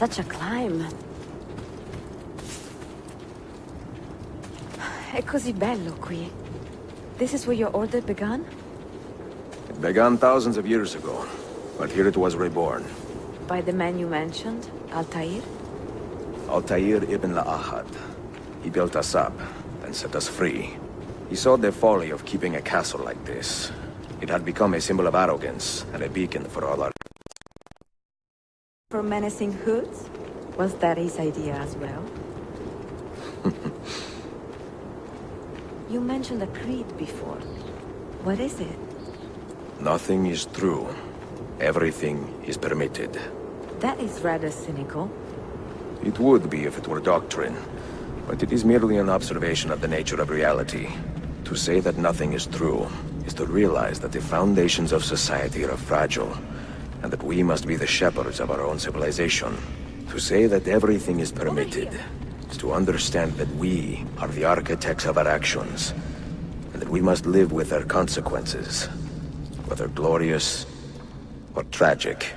Such a climb. È così bello qui. This is where your order began? It began thousands of years ago, but here it was reborn. By the man you mentioned, Altair? Altair ibn La'ahad. He built us up, then set us free. He saw the folly of keeping a castle like this. It had become a symbol of arrogance and a beacon for all our... For menacing hoods? Was that his idea as well? You mentioned a creed before. What is it? Nothing is true. Everything is permitted. That is rather cynical. It would be if it were doctrine, but it is merely an observation of the nature of reality. To say that nothing is true is to realize that the foundations of society are fragile, and that we must be the shepherds of our own civilization. To say that everything is permitted is to understand that we are the architects of our actions, and that we must live with their consequences, whether glorious or tragic.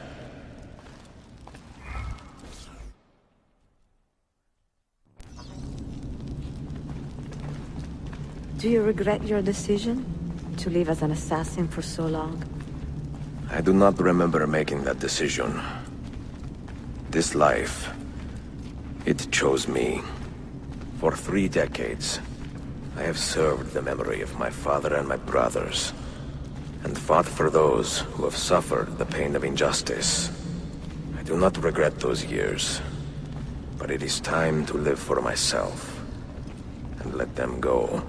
Do you regret your decision to live as an assassin for so long? I do not remember making that decision. This life, it chose me. For 3 decades, I have served the memory of my father and my brothers, and fought for those who have suffered the pain of injustice. I do not regret those years, but it is time to live for myself, and let them go.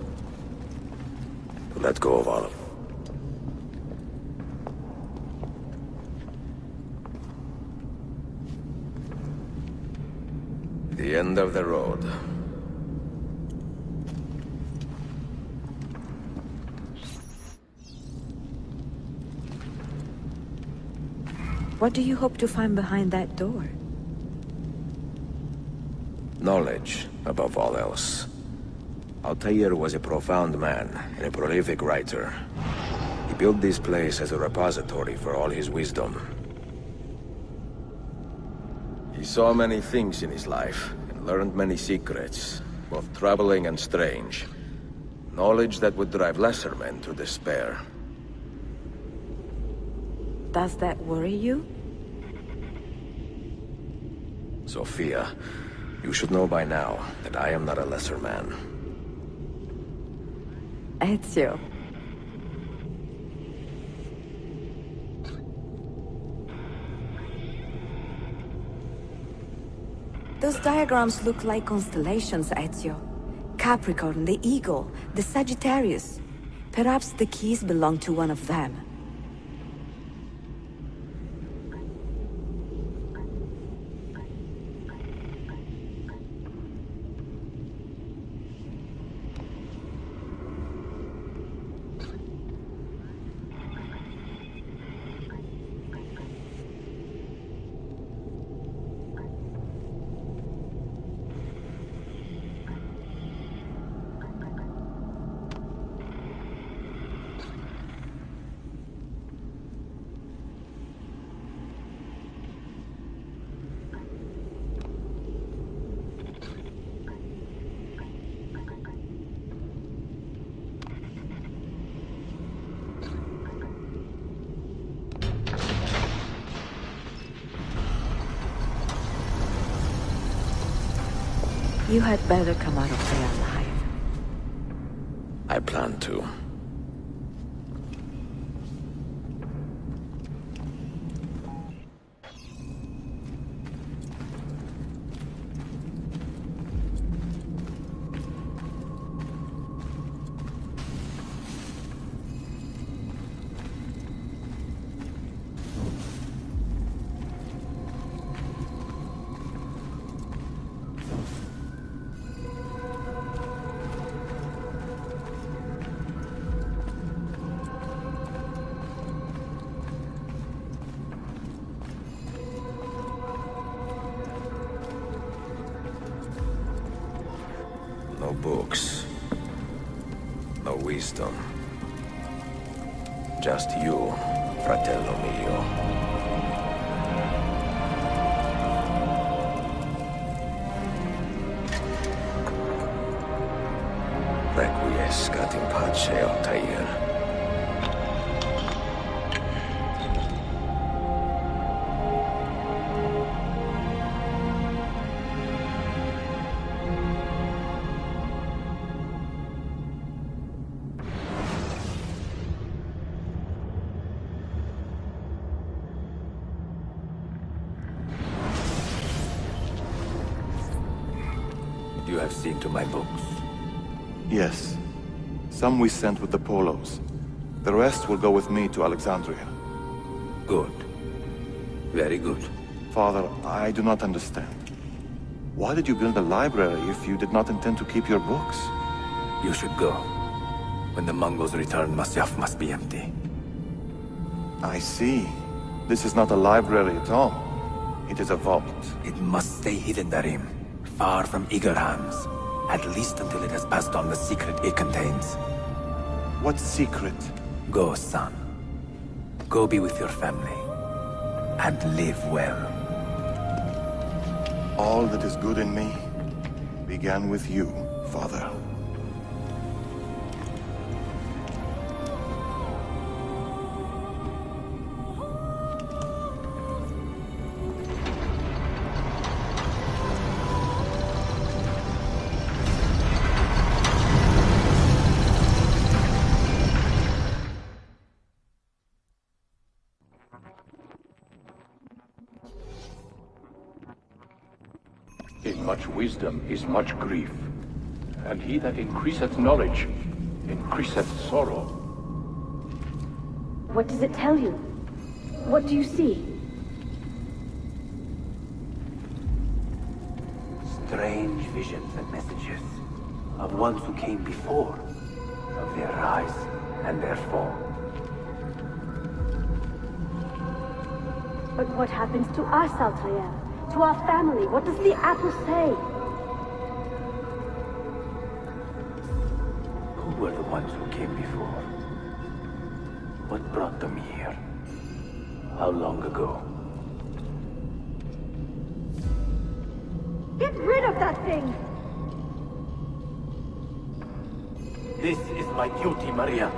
To let go of all of them. The end of the road. What do you hope to find behind that door? Knowledge, above all else. Altair was a profound man and a prolific writer. He built this place as a repository for all his wisdom. He saw many things in his life and learned many secrets, both troubling and strange. Knowledge that would drive lesser men to despair. Does that worry you? Sophia, you should know by now that I am not a lesser man. Ezio. Those diagrams look like constellations, Ezio. Capricorn, the Eagle, the Sagittarius. Perhaps the keys belong to one of them. You had better come out of there alive. I plan to. No books. No wisdom. Just you, fratello mio. in pace, Altair. You have seen to my books. Yes. Some we sent with the Polos. The rest will go with me to Alexandria. Good. Very good. Father, I do not understand. Why did you build a library if you did not intend to keep your books? You should go. When the Mongols return, Masyaf must be empty. I see. This is not a library at all. It is a vault. It must stay hidden, Darim. Far from eager hands. At least until it has passed on the secret it contains. What secret? Go, son. Go be with your family. And live well. All that is good in me began with you, Father. In much wisdom is much grief, and he that increaseth knowledge increaseth sorrow. What does it tell you? What do you see? Strange visions and messages of ones who came before, of their rise and their fall. But what happens to us, Altair? To our family? What does the apple say? Who were the ones who came before? What brought them here? How long ago? Get rid of that thing! This is my duty, Maria.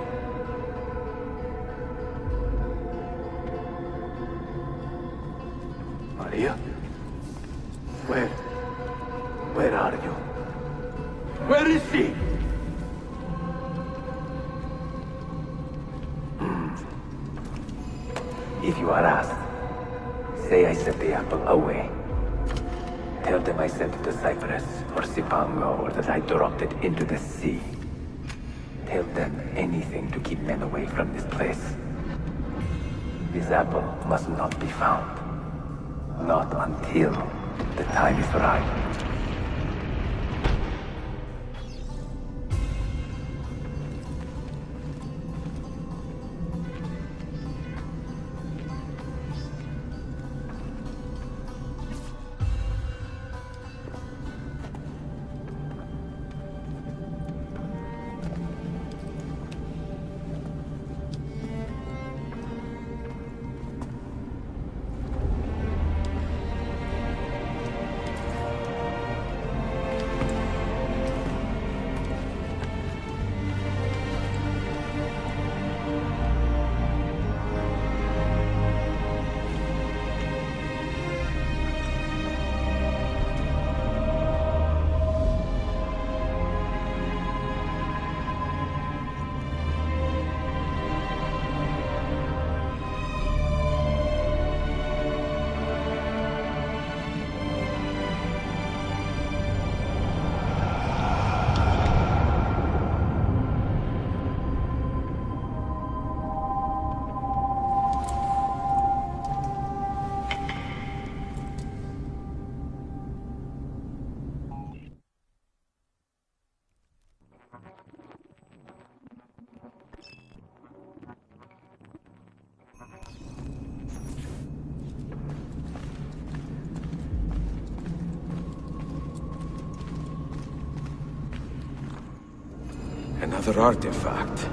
Maria? Where are you? Where is she? If you are asked, say I sent the apple away. Tell them I sent it to Cyprus or Cipango or that I dropped it into the sea. Tell them anything to keep men away from this place. This apple must not be found. Not until the time is right. Another artifact.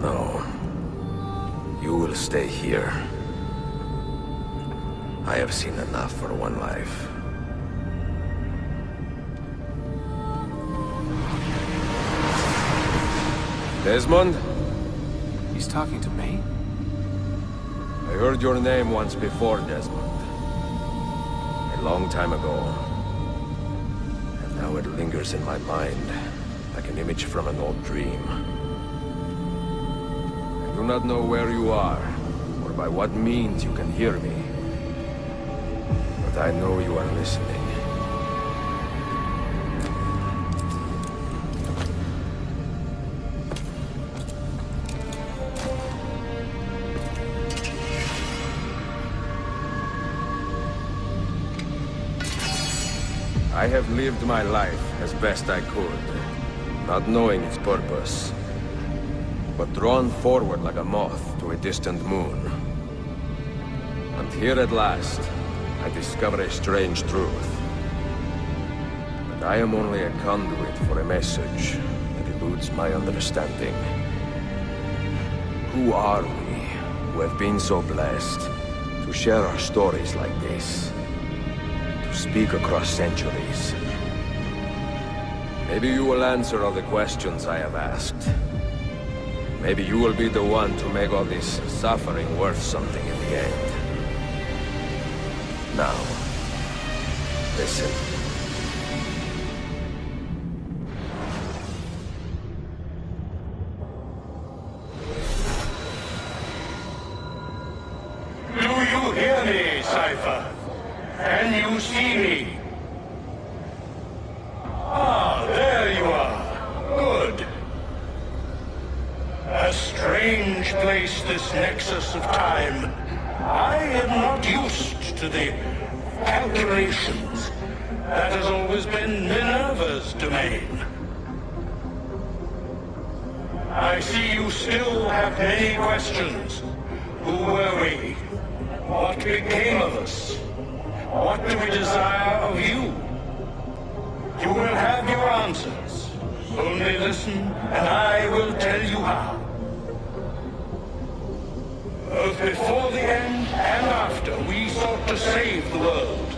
No. You will stay here. I have seen enough for one life. Desmond? He's talking to me? I heard your name once before, Desmond. A long time ago. And now it lingers in my mind, like an image from an old dream. I do not know where you are, or by what means you can hear me. But I know you are listening. I have lived my life as best I could, not knowing its purpose, but drawn forward like a moth to a distant moon. And here at last, I discover a strange truth. That I am only a conduit for a message that eludes my understanding. Who are we, who have been so blessed, to share our stories like this? To speak across centuries. Maybe you will answer all the questions I have asked. Maybe you will be the one to make all this suffering worth something in the end. Now, listen. Do you hear me, Cypher? Can you see me? Ah, there you are. Good. A strange place, this nexus of time. I am not used to the calculations. That has always been Minerva's domain. I see you still have many questions. Who were we? What became of us? What do we desire of you? You will have your answers. Only listen, and I will tell you how. Both before the end and after, we sought to save the world.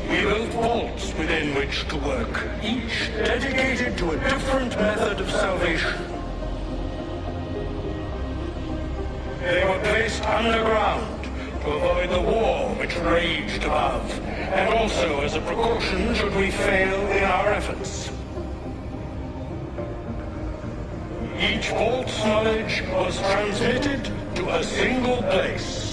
We built vaults within which to work, each dedicated to a different method of salvation. They were placed underground to avoid the war which raged above, and also as a precaution should we fail in our efforts. Each vault's knowledge was transmitted to a single place.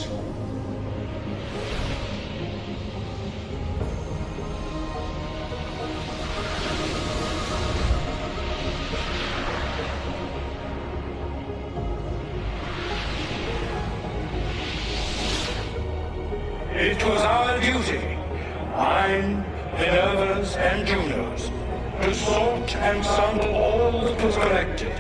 It was our duty, mine, Minerva's, and Juno's, to sort and sample all that was collected.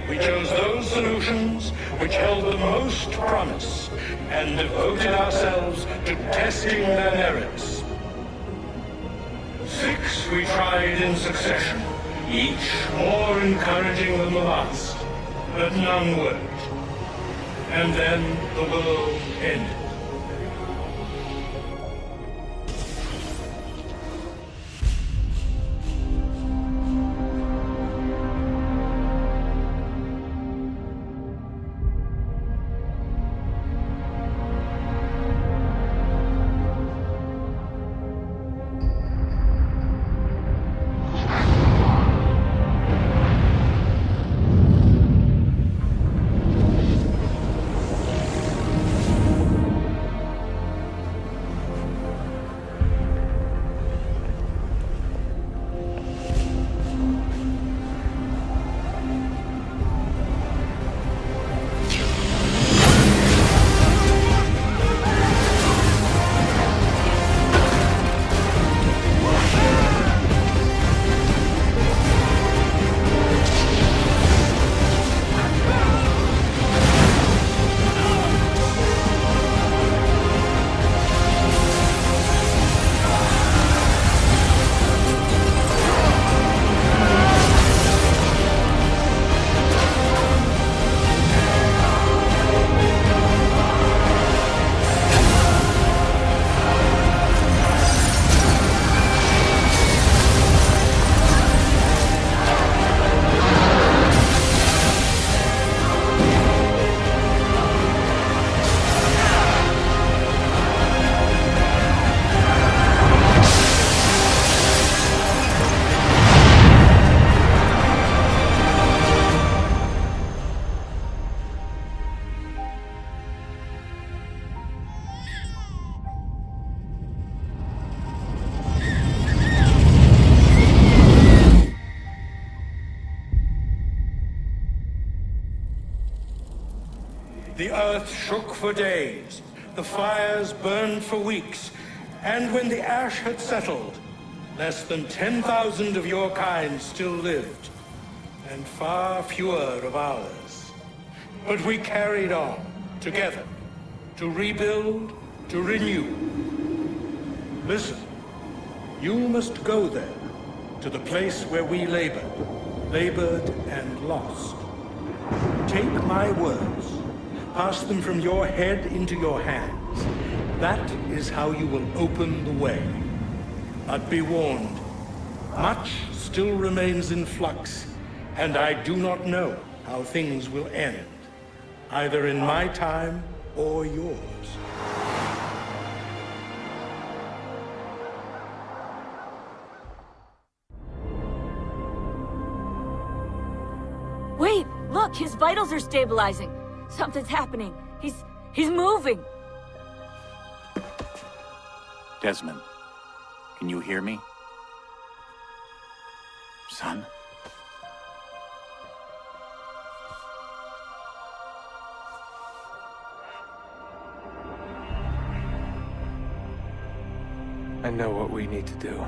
We chose those solutions which held the most promise, and devoted ourselves to testing their merits. 6 we tried in succession, each more encouraging than the last, but none worked. And then the world ended. The earth shook for days, the fires burned for weeks, and when the ash had settled, less than 10,000 of your kind still lived, and far fewer of ours. But we carried on, together, to rebuild, to renew. Listen, you must go there, to the place where we labored and lost. Take my words, pass them from your head into your hands. That is how you will open the way. But be warned, much still remains in flux, and I do not know how things will end, either in my time or yours. Wait, look, his vitals are stabilizing. Something's happening. He's moving. Desmond, can you hear me? Son? I know what we need to do.